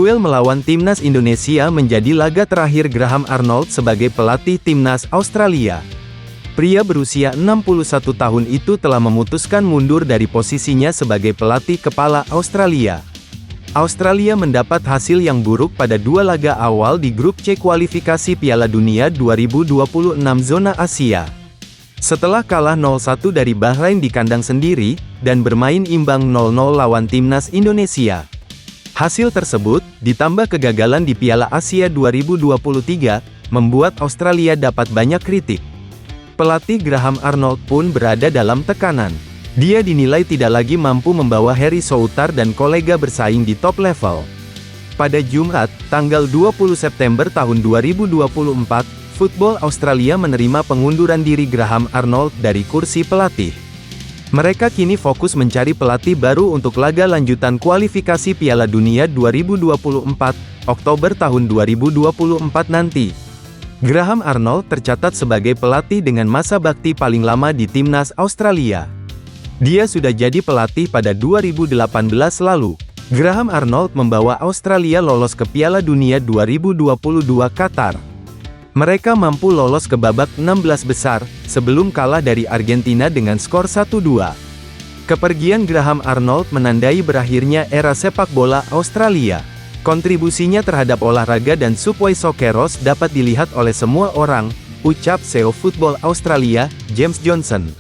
Duel melawan timnas Indonesia menjadi laga terakhir Graham Arnold sebagai pelatih timnas Australia. Pria berusia 61 tahun itu telah memutuskan mundur dari posisinya sebagai pelatih kepala Australia. Australia mendapat hasil yang buruk pada dua laga awal di grup C kualifikasi Piala Dunia 2026 zona Asia. Setelah kalah 0-1 dari Bahrain di kandang sendiri, dan bermain imbang 0-0 lawan timnas Indonesia. Hasil tersebut, ditambah kegagalan di Piala Asia 2023, membuat Australia dapat banyak kritik. Pelatih Graham Arnold pun berada dalam tekanan. Dia dinilai tidak lagi mampu membawa Harry Souttar dan kolega bersaing di top level. Pada Jumat, tanggal 20 September tahun 2024, Football Australia menerima pengunduran diri Graham Arnold dari kursi pelatih. Mereka kini fokus mencari pelatih baru untuk laga lanjutan kualifikasi Piala Dunia 2024, Oktober tahun 2024 nanti. Graham Arnold tercatat sebagai pelatih dengan masa bakti paling lama di timnas Australia. Dia sudah jadi pelatih pada 2018 lalu. Graham Arnold membawa Australia lolos ke Piala Dunia 2022 Qatar. Mereka mampu lolos ke babak 16 besar, sebelum kalah dari Argentina dengan skor 1-2. Kepergian Graham Arnold menandai berakhirnya era sepak bola Australia. Kontribusinya terhadap olahraga dan Subway Socceroos dapat dilihat oleh semua orang, ucap CEO Football Australia, James Johnson.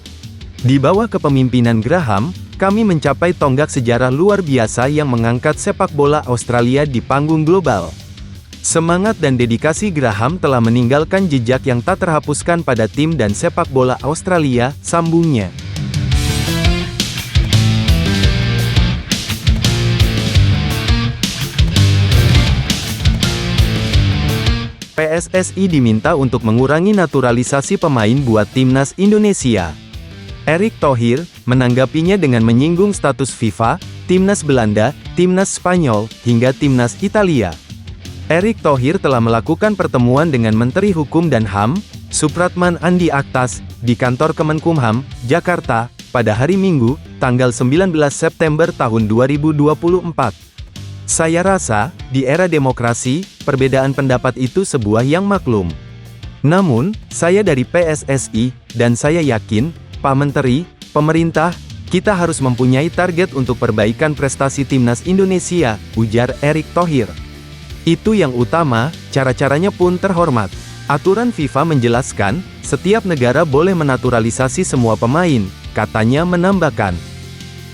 Di bawah kepemimpinan Graham, kami mencapai tonggak sejarah luar biasa yang mengangkat sepak bola Australia di panggung global. Semangat dan dedikasi Graham telah meninggalkan jejak yang tak terhapuskan pada tim dan sepak bola Australia, sambungnya. PSSI diminta untuk mengurangi naturalisasi pemain buat timnas Indonesia. Erick Thohir menanggapinya dengan menyinggung status FIFA, timnas Belanda, timnas Spanyol, hingga timnas Italia. Erick Thohir telah melakukan pertemuan dengan Menteri Hukum dan HAM, Supratman Andi Aktas, di kantor Kemenkumham, Jakarta, pada hari Minggu, tanggal 19 September tahun 2024. Saya rasa, di era demokrasi, perbedaan pendapat itu sebuah yang maklum. Namun, saya dari PSSI, dan saya yakin, Pak Menteri, pemerintah, kita harus mempunyai target untuk perbaikan prestasi timnas Indonesia, ujar Erick Thohir. Itu yang utama, cara-caranya pun terhormat. Aturan FIFA menjelaskan, setiap negara boleh menaturalisasi semua pemain, katanya menambahkan.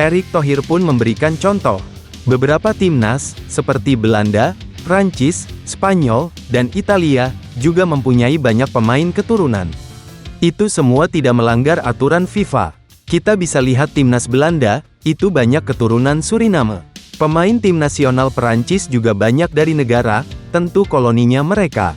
Erick Thohir pun memberikan contoh. Beberapa timnas, seperti Belanda, Prancis, Spanyol, dan Italia, juga mempunyai banyak pemain keturunan. Itu semua tidak melanggar aturan FIFA. Kita bisa lihat timnas Belanda, itu banyak keturunan Suriname. Pemain tim nasional Perancis juga banyak dari negara, tentu koloninya mereka.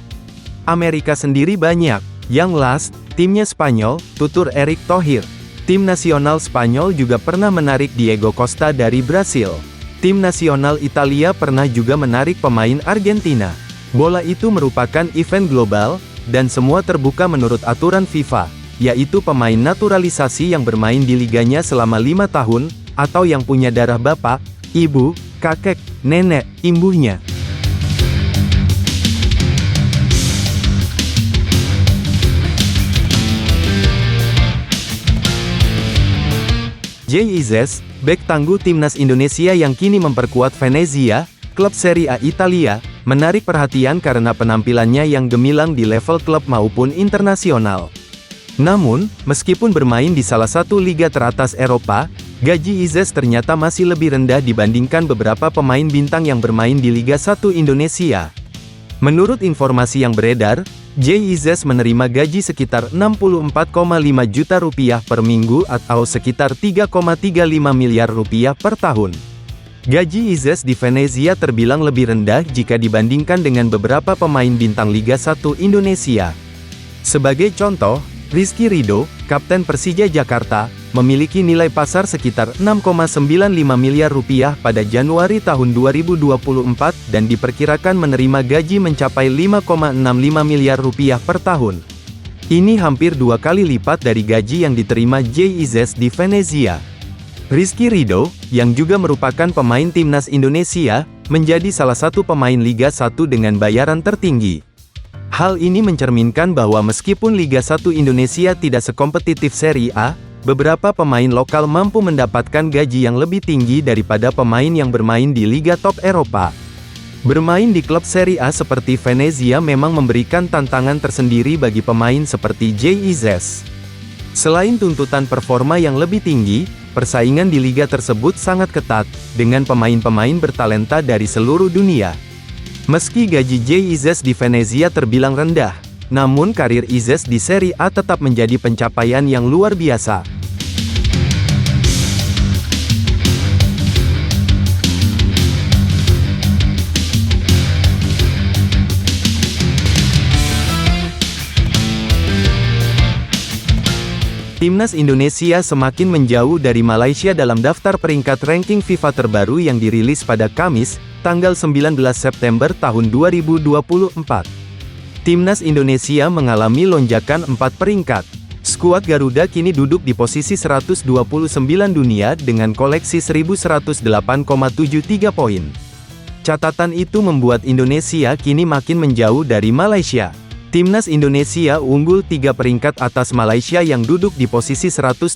Amerika sendiri banyak. Yang last, timnya Spanyol, tutur Erick Thohir. Tim nasional Spanyol juga pernah menarik Diego Costa dari Brasil. Tim nasional Italia pernah juga menarik pemain Argentina. Bola itu merupakan event global, dan semua terbuka menurut aturan FIFA, yaitu pemain naturalisasi yang bermain di liganya selama 5 tahun, atau yang punya darah bapak, ibu, kakek, nenek, imbuhnya. Jay Izzes, bek tangguh timnas Indonesia yang kini memperkuat Venezia, klub Serie A Italia, menarik perhatian karena penampilannya yang gemilang di level klub maupun internasional. Namun, meskipun bermain di salah satu liga teratas Eropa, gaji Izzes ternyata masih lebih rendah dibandingkan beberapa pemain bintang yang bermain di Liga 1 Indonesia. Menurut informasi yang beredar, Jay Izzes menerima gaji sekitar 64,5 juta rupiah per minggu atau sekitar 3,35 miliar rupiah per tahun. Gaji Izzes di Venezia terbilang lebih rendah jika dibandingkan dengan beberapa pemain bintang Liga 1 Indonesia. Sebagai contoh, Rizky Ridho, kapten Persija Jakarta, memiliki nilai pasar sekitar 6,95 miliar rupiah pada Januari tahun 2024 dan diperkirakan menerima gaji mencapai 5,65 miliar rupiah per tahun. Ini hampir 2 kali lipat dari gaji yang diterima Jay Izzes di Venezia. Rizky Ridho, yang juga merupakan pemain timnas Indonesia, menjadi salah satu pemain Liga 1 dengan bayaran tertinggi. Hal ini mencerminkan bahwa meskipun Liga 1 Indonesia tidak sekompetitif Serie A, beberapa pemain lokal mampu mendapatkan gaji yang lebih tinggi daripada pemain yang bermain di Liga top Eropa. Bermain di klub Serie A seperti Venezia memang memberikan tantangan tersendiri bagi pemain seperti JIZS. Selain tuntutan performa yang lebih tinggi, persaingan di liga tersebut sangat ketat, dengan pemain-pemain bertalenta dari seluruh dunia. Meski gaji JIZS di Venezia terbilang rendah, namun karir Izes di Serie A tetap menjadi pencapaian yang luar biasa. Timnas Indonesia semakin menjauh dari Malaysia dalam daftar peringkat ranking FIFA terbaru yang dirilis pada Kamis, tanggal 19 September tahun 2024. Timnas Indonesia mengalami lonjakan 4 peringkat. Skuad Garuda kini duduk di posisi 129 dunia dengan koleksi 1108,73 poin. Catatan itu membuat Indonesia kini makin menjauh dari Malaysia. Timnas Indonesia unggul 3 peringkat atas Malaysia yang duduk di posisi 132.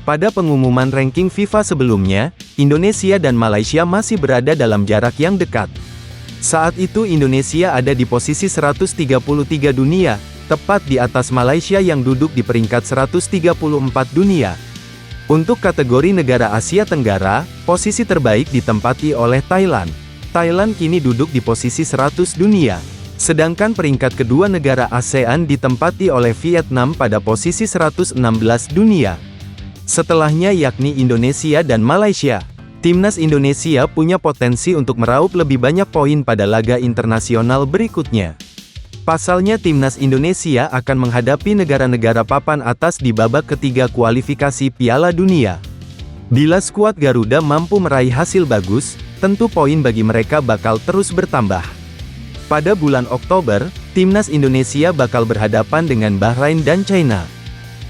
Pada pengumuman ranking FIFA sebelumnya, Indonesia dan Malaysia masih berada dalam jarak yang dekat. Saat itu Indonesia ada di posisi 133 dunia, tepat di atas Malaysia yang duduk di peringkat 134 dunia. Untuk kategori negara Asia Tenggara, posisi terbaik ditempati oleh Thailand. Thailand kini duduk di posisi 100 dunia. Sedangkan peringkat kedua negara ASEAN ditempati oleh Vietnam pada posisi 116 dunia. Setelahnya yakni Indonesia dan Malaysia. Timnas Indonesia punya potensi untuk meraup lebih banyak poin pada laga internasional berikutnya. Pasalnya Timnas Indonesia akan menghadapi negara-negara papan atas di babak ketiga kualifikasi Piala Dunia. Bila skuad Garuda mampu meraih hasil bagus, tentu poin bagi mereka bakal terus bertambah. Pada bulan Oktober, Timnas Indonesia bakal berhadapan dengan Bahrain dan China.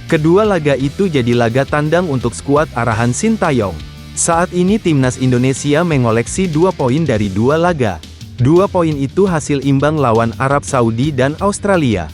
Kedua laga itu jadi laga tandang untuk skuad arahan Sintayong. Saat ini Timnas Indonesia mengoleksi 2 poin dari 2 laga. 2 poin itu hasil imbang lawan Arab Saudi dan Australia.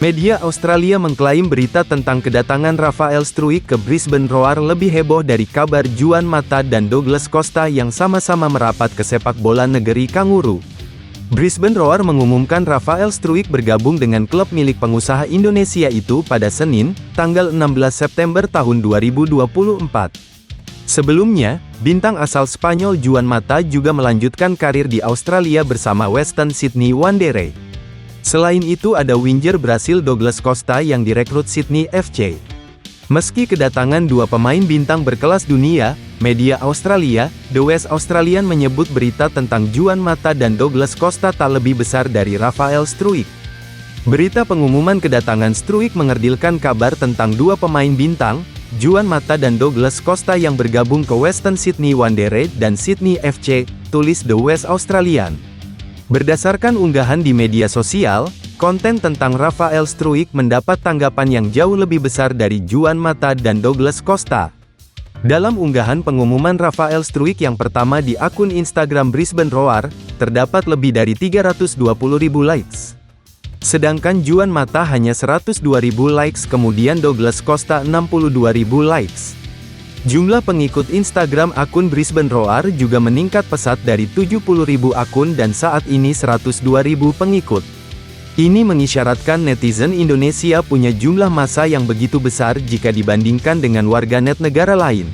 Media Australia mengklaim berita tentang kedatangan Rafael Struijk ke Brisbane Roar lebih heboh dari kabar Juan Mata dan Douglas Costa yang sama-sama merapat ke sepak bola negeri Kanguru. Brisbane Roar mengumumkan Rafael Struijk bergabung dengan klub milik pengusaha Indonesia itu pada Senin, tanggal 16 September tahun 2024. Sebelumnya, bintang asal Spanyol Juan Mata juga melanjutkan karir di Australia bersama Western Sydney Wanderers. Selain itu ada winger Brasil Douglas Costa yang direkrut Sydney FC. Meski kedatangan 2 pemain bintang berkelas dunia, media Australia, The West Australian menyebut berita tentang Juan Mata dan Douglas Costa tak lebih besar dari Rafael Struijk. Berita pengumuman kedatangan Struijk mengerdilkan kabar tentang 2 pemain bintang, Juan Mata dan Douglas Costa yang bergabung ke Western Sydney Wanderers dan Sydney FC, tulis The West Australian. Berdasarkan unggahan di media sosial, konten tentang Rafael Struijk mendapat tanggapan yang jauh lebih besar dari Juan Mata dan Douglas Costa. Dalam unggahan pengumuman Rafael Struijk yang pertama di akun Instagram Brisbane Roar, terdapat lebih dari 320.000 likes. Sedangkan Juan Mata hanya 102.000 likes, kemudian Douglas Costa 62.000 likes. Jumlah pengikut Instagram akun Brisbane Roar juga meningkat pesat dari 70.000 akun dan saat ini 102.000 pengikut. Ini mengisyaratkan netizen Indonesia punya jumlah massa yang begitu besar jika dibandingkan dengan warganet negara lain.